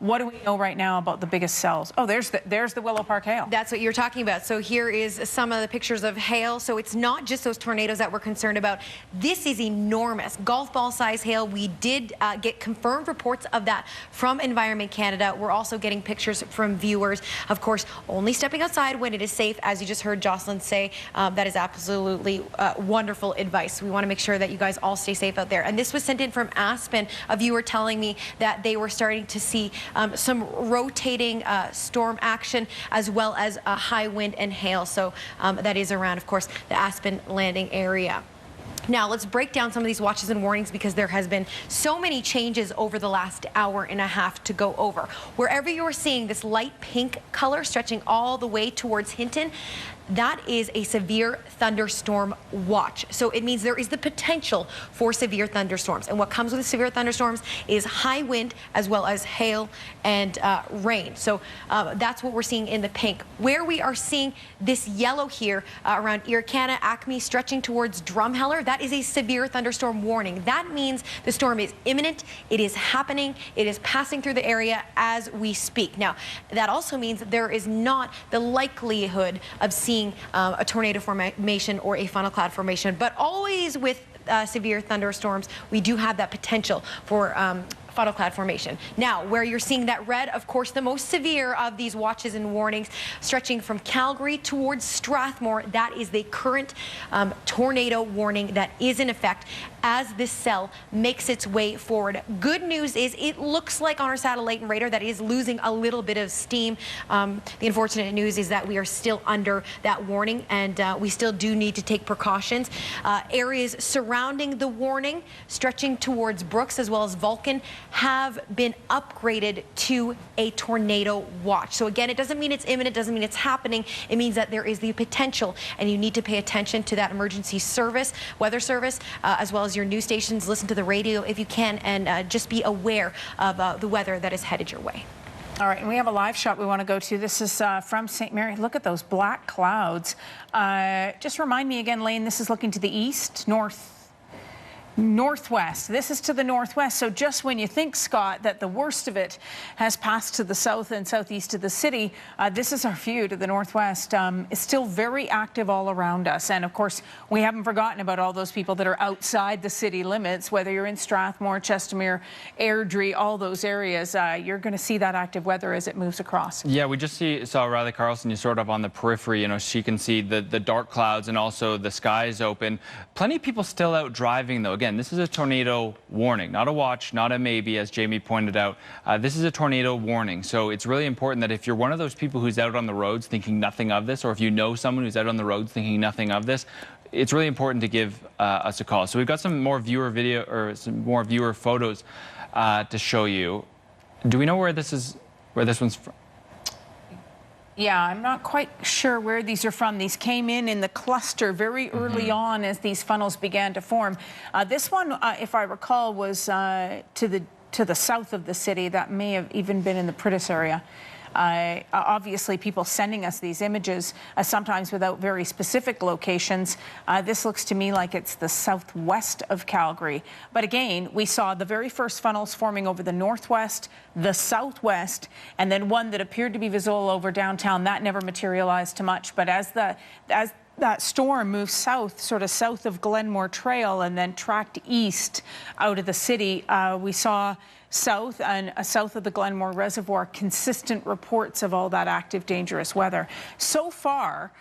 What do we know right now about the biggest cells? Oh, there's the Willow Park hail. That's what you're talking about. So here is some of the pictures of hail. So it's not just those tornadoes that we're concerned about. This is enormous, golf ball size hail. We did get confirmed reports of that from Environment Canada. We're also getting pictures from viewers. Of course, only stepping outside when it is safe, as you just heard Jocelyn say. That is absolutely wonderful advice. We want to make sure that you guys all stay safe out there. And this was sent in from Aspen, a viewer telling me that they were starting to see some rotating storm action, as well as high wind and hail. So that is around, of course, the Aspen Landing area. Now, let's break down some of these watches and warnings, because there has been so many changes over the last hour and a half to go over. Wherever you're seeing this light pink color stretching all the way towards Hinton, that is a severe thunderstorm watch. So it means there is the potential for severe thunderstorms. And what comes with severe thunderstorms is high wind, as well as hail and rain. So that's what we're seeing in the pink. Where we are seeing this yellow here around Irkana, Acme, stretching towards Drumheller, that is a severe thunderstorm warning. That means the storm is imminent, it is happening, it is passing through the area as we speak. Now, that also means that there is not the likelihood of seeing a tornado formation or a funnel cloud formation, but always with severe thunderstorms, we do have that potential for funnel cloud formation. Now, where you're seeing that red, of course, the most severe of these watches and warnings, stretching from Calgary towards Strathmore, that is the current tornado warning that is in effect as this cell makes its way forward. Good news is it looks like on our satellite and radar that it is losing a little bit of steam. The unfortunate news is that we are still under that warning, and we still do need to take precautions. Areas surrounding the warning, stretching towards Brooks as well as Vulcan, have been upgraded to a tornado watch. So again, it doesn't mean it's imminent, doesn't mean it's happening. It means that there is the potential, and you need to pay attention to that emergency service, weather service, as well as your news stations. Listen to the radio if you can, and just be aware of the weather that is headed your way. All right, and we have a live shot we want to go to. This is from St. Mary. Look at those black clouds. Just remind me again, Lane, this is looking to the east, northwest. This is to the northwest. So just when you think, Scott, that the worst of it has passed to the south and southeast of the city, this is our view to the northwest. It's still very active all around us. And of course, we haven't forgotten about all those people that are outside the city limits, whether you're in Strathmore, Chestermere, Airdrie, all those areas. You're going to see that active weather as it moves across. Yeah, we just saw Riley Carlson, you sort of on the periphery. You know, she can see the dark clouds, and also the sky is open. Plenty of people still out driving, though. Again, this is a tornado warning, not a watch, not a maybe, as Jamie pointed out. This is a tornado warning. So it's really important that if you're one of those people who's out on the roads thinking nothing of this, or if you know someone who's out on the roads thinking nothing of this, it's really important to give us a call. So we've got some more viewer video, or some more viewer photos to show you. Do we know where this one's from? Yeah, I'm not quite sure where these are from. These came in the cluster very early on as these funnels began to form. This one, if I recall, was to the south of the city. That may have even been in the Pritis area. Obviously, people sending us these images, sometimes without very specific locations. This looks to me like it's the southwest of Calgary. But again, we saw the very first funnels forming over the northwest, the southwest, and then one that appeared to be visible over downtown. That never materialized to much. But as that storm moved south, sort of south of Glenmore Trail, and then tracked east out of the city, we saw south and south of the Glenmore Reservoir consistent reports of all that active, dangerous weather. So far,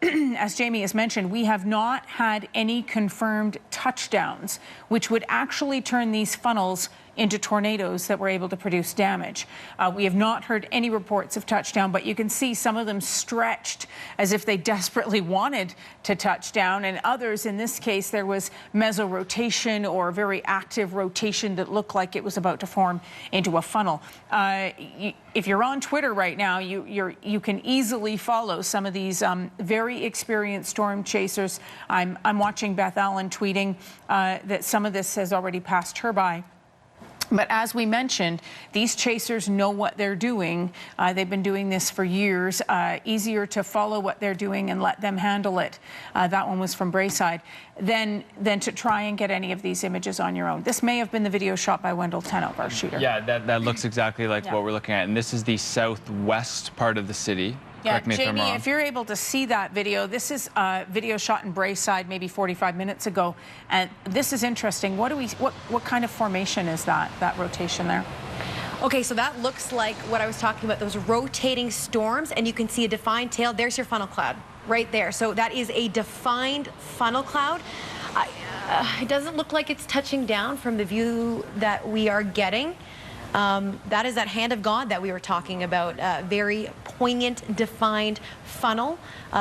as Jamie has mentioned, we have not had any confirmed touchdowns, which would actually turn these funnels into tornadoes that were able to produce damage. We have not heard any reports of touchdown, but you can see some of them stretched as if they desperately wanted to touch down, and others, in this case, there was mesorotation or very active rotation that looked like it was about to form into a funnel. If you're on Twitter right now, you can easily follow some of these very experienced storm chasers. I'm watching Beth Allen tweeting that some of this has already passed her by. But as we mentioned, these chasers know what they're doing. They've been doing this for years. Easier to follow what they're doing and let them handle it. That one was from Braeside. Than to try and get any of these images on your own. This may have been the video shot by Wendell Tenop, our shooter. Yeah, that looks exactly like what we're looking at. And this is the southwest part of the city. Yeah, Correct me Jamie, if I'm wrong. if you're able to see that video, this is a video shot in Braeside maybe 45 minutes ago. And this is interesting. What kind of formation is that rotation there? Okay, so that looks like what I was talking about, those rotating storms, and you can see a defined tail. There's your funnel cloud right there. So that is a defined funnel cloud. It doesn't look like it's touching down from the view that we are getting. That is that hand of God that we were talking about. Very poignant, defined funnel,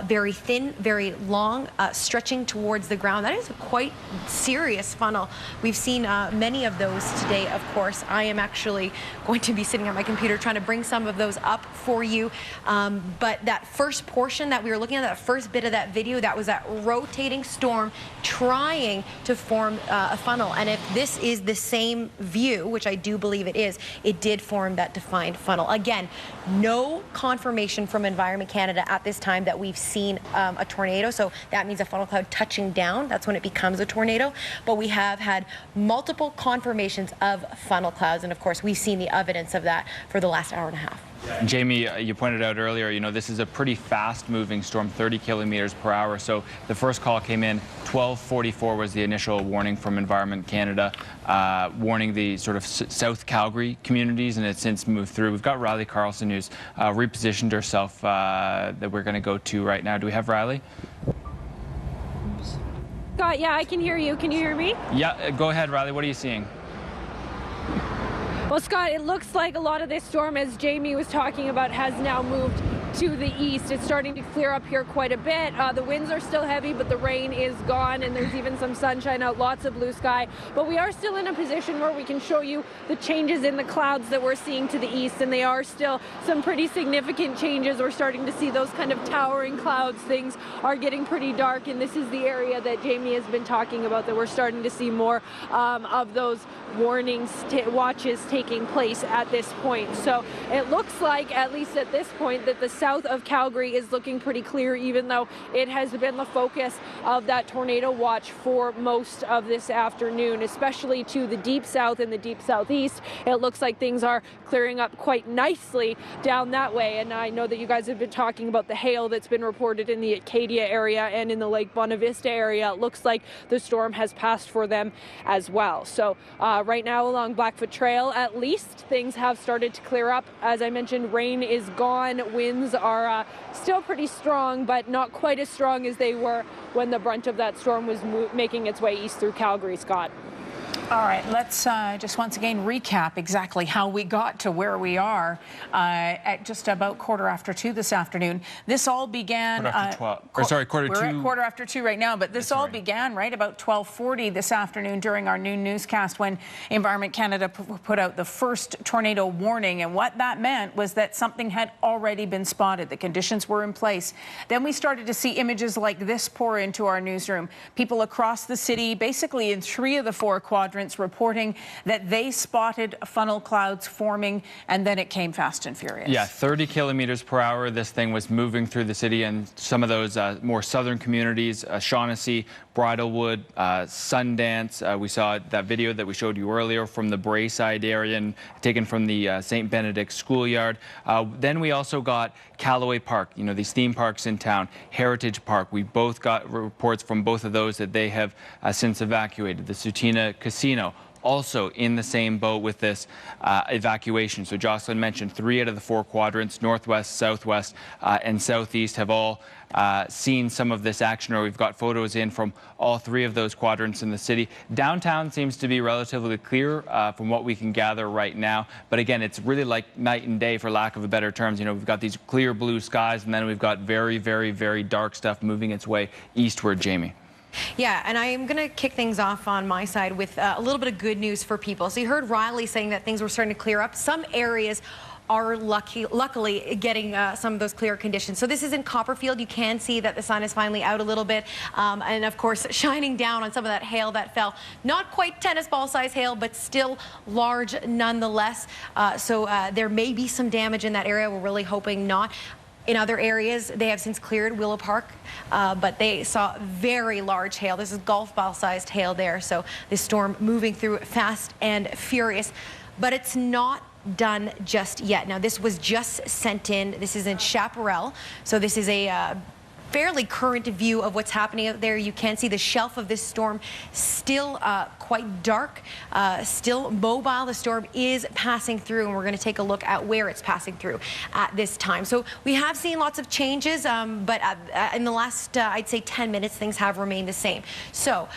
very thin, very long, stretching towards the ground. That is a quite serious funnel. We've seen many of those today, of course. I am actually going to be sitting at my computer trying to bring some of those up for you. But that first portion that we were looking at, that first bit of that video, that was that rotating storm trying to form a funnel. And if this is the same view, which I do believe it is, it did form that defined funnel. Again, no confirmation from Environment Canada at this time that we've seen a tornado. So that means a funnel cloud touching down. That's when it becomes a tornado. But we have had multiple confirmations of funnel clouds. And of course, we've seen the evidence of that for the last hour and a half. Jamie, you pointed out earlier, this is a pretty fast-moving storm, 30 kilometers per hour. So the first call came in, 12:44 was the initial warning from Environment Canada, warning the sort of South Calgary communities, and it's since moved through. We've got Riley Carlson, who's repositioned herself, that we're going to go to right now. Do we have Riley? Scott, yeah, I can hear you. Can you hear me? Yeah, go ahead, Riley. What are you seeing? Well, Scott, it looks like a lot of this storm, as Jamie was talking about, has now moved to the east. It's starting to clear up here quite a bit. The winds are still heavy, but the rain is gone, and there's even some sunshine out, lots of blue sky. But we are still in a position where we can show you the changes in the clouds that we're seeing to the east, and they are still some pretty significant changes. We're starting to see those kind of towering clouds. Things are getting pretty dark, and this is the area that Jamie has been talking about, that we're starting to see more of those warnings, watches taking place at this point. So it looks like, at least at this point, that the south of Calgary is looking pretty clear, even though it has been the focus of that tornado watch for most of this afternoon, especially to the deep south and the deep southeast. It looks like things are clearing up quite nicely down that way. And I know that you guys have been talking about the hail that's been reported in the Acadia area and in the Lake Bonavista area. It looks like the storm has passed for them as well. So right now along Blackfoot Trail, at least, things have started to clear up. As I mentioned, rain is gone. Winds are still pretty strong, but not quite as strong as they were when the brunt of that storm was making its way east through Calgary, Scott. All right, let's just once again recap exactly how we got to where we are at just about 2:15 this afternoon. This all began... We're at 2:15 right now, but this all began right about 12:40 this afternoon during our noon newscast when Environment Canada put out the first tornado warning. And what that meant was that something had already been spotted. The conditions were in place. Then we started to see images like this pour into our newsroom. People across the city, basically in 3 of the 4 quadrants, reporting that they spotted funnel clouds forming, and then it came fast and furious. Yeah, 30 kilometers per hour. This thing was moving through the city, and some of those more southern communities, Shaughnessy, Bridlewood, Sundance. We saw that video that we showed you earlier from the Braeside area and taken from the St. Benedict schoolyard. Then we also got Callaway Park, these theme parks in town, Heritage Park. We both got reports from both of those that they have since evacuated. The Sutina Casino also in the same boat with this evacuation. So Jocelyn mentioned 3 out of the 4 quadrants, northwest, southwest, and southeast, have all seen some of this action, or we've got photos in from all 3 of those quadrants in the city. Downtown seems to be relatively clear from what we can gather right now. But again, it's really like night and day, for lack of a better terms. We've got these clear blue skies, and then we've got very, very, very dark stuff moving its way eastward, Jamie. Yeah, and I am going to kick things off on my side with a little bit of good news for people. So you heard Riley saying that things were starting to clear up. Some areas are luckily getting some of those clear conditions. So this is in Copperfield. You can see that the sun is finally out a little bit, and of course shining down on some of that hail that fell. Not quite tennis ball size hail, but still large nonetheless. So there may be some damage in that area. We're really hoping not. In other areas, they have since cleared Willow Park, but they saw very large hail. This is golf ball sized hail there. So this storm moving through fast and furious, but it's not done just yet. Now, this was just sent in. This is in Chaparral. So this is a fairly current view of what's happening out there. You can see the shelf of this storm still quite dark, still mobile. The storm is passing through, and we're going to take a look at where it's passing through at this time. So we have seen lots of changes, but in the last, I'd say 10 minutes, things have remained the same. So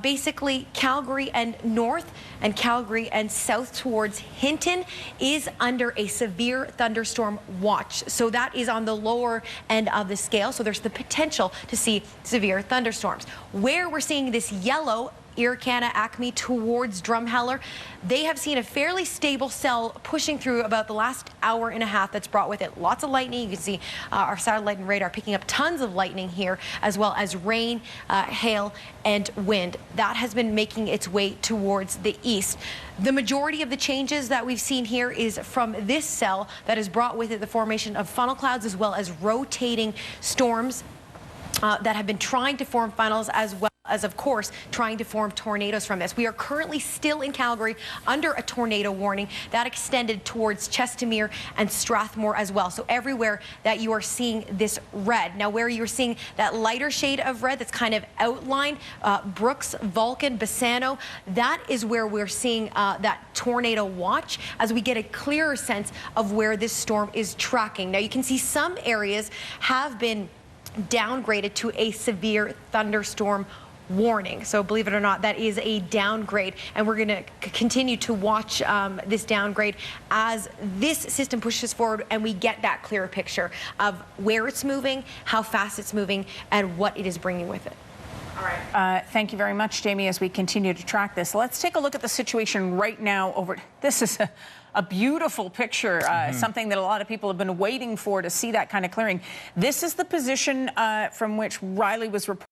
basically, Calgary and north and Calgary and south towards Hinton is under a severe thunderstorm watch. So that is on the lower end of the scale. So there's the potential to see severe thunderstorms. Where we're seeing this yellow, Irricana, Acme towards Drumheller, they have seen a fairly stable cell pushing through about the last hour and a half. That's brought with it lots of lightning. You can see our satellite and radar picking up tons of lightning here, as well as rain, hail, and wind. That has been making its way towards the east. The majority of the changes that we've seen here is from this cell that has brought with it the formation of funnel clouds, as well as rotating storms that have been trying to form funnels, as well as, of course, trying to form tornadoes from this. We are currently still in Calgary under a tornado warning that extended towards Chestermere and Strathmore as well. So everywhere that you are seeing this red. Now, where you're seeing that lighter shade of red that's kind of outlined, Brooks, Vulcan, Bassano, that is where we're seeing that tornado watch as we get a clearer sense of where this storm is tracking. Now, you can see some areas have been downgraded to a severe thunderstorm warning. So believe it or not, that is a downgrade, and we're going to continue to watch this downgrade as this system pushes forward and we get that clearer picture of where it's moving, how fast it's moving, and what it is bringing with it. All right. Thank you very much, Jamie, as we continue to track this. Let's take a look at the situation right now over. This is a beautiful picture, something that a lot of people have been waiting for, to see that kind of clearing. This is the position from which Riley was reporting.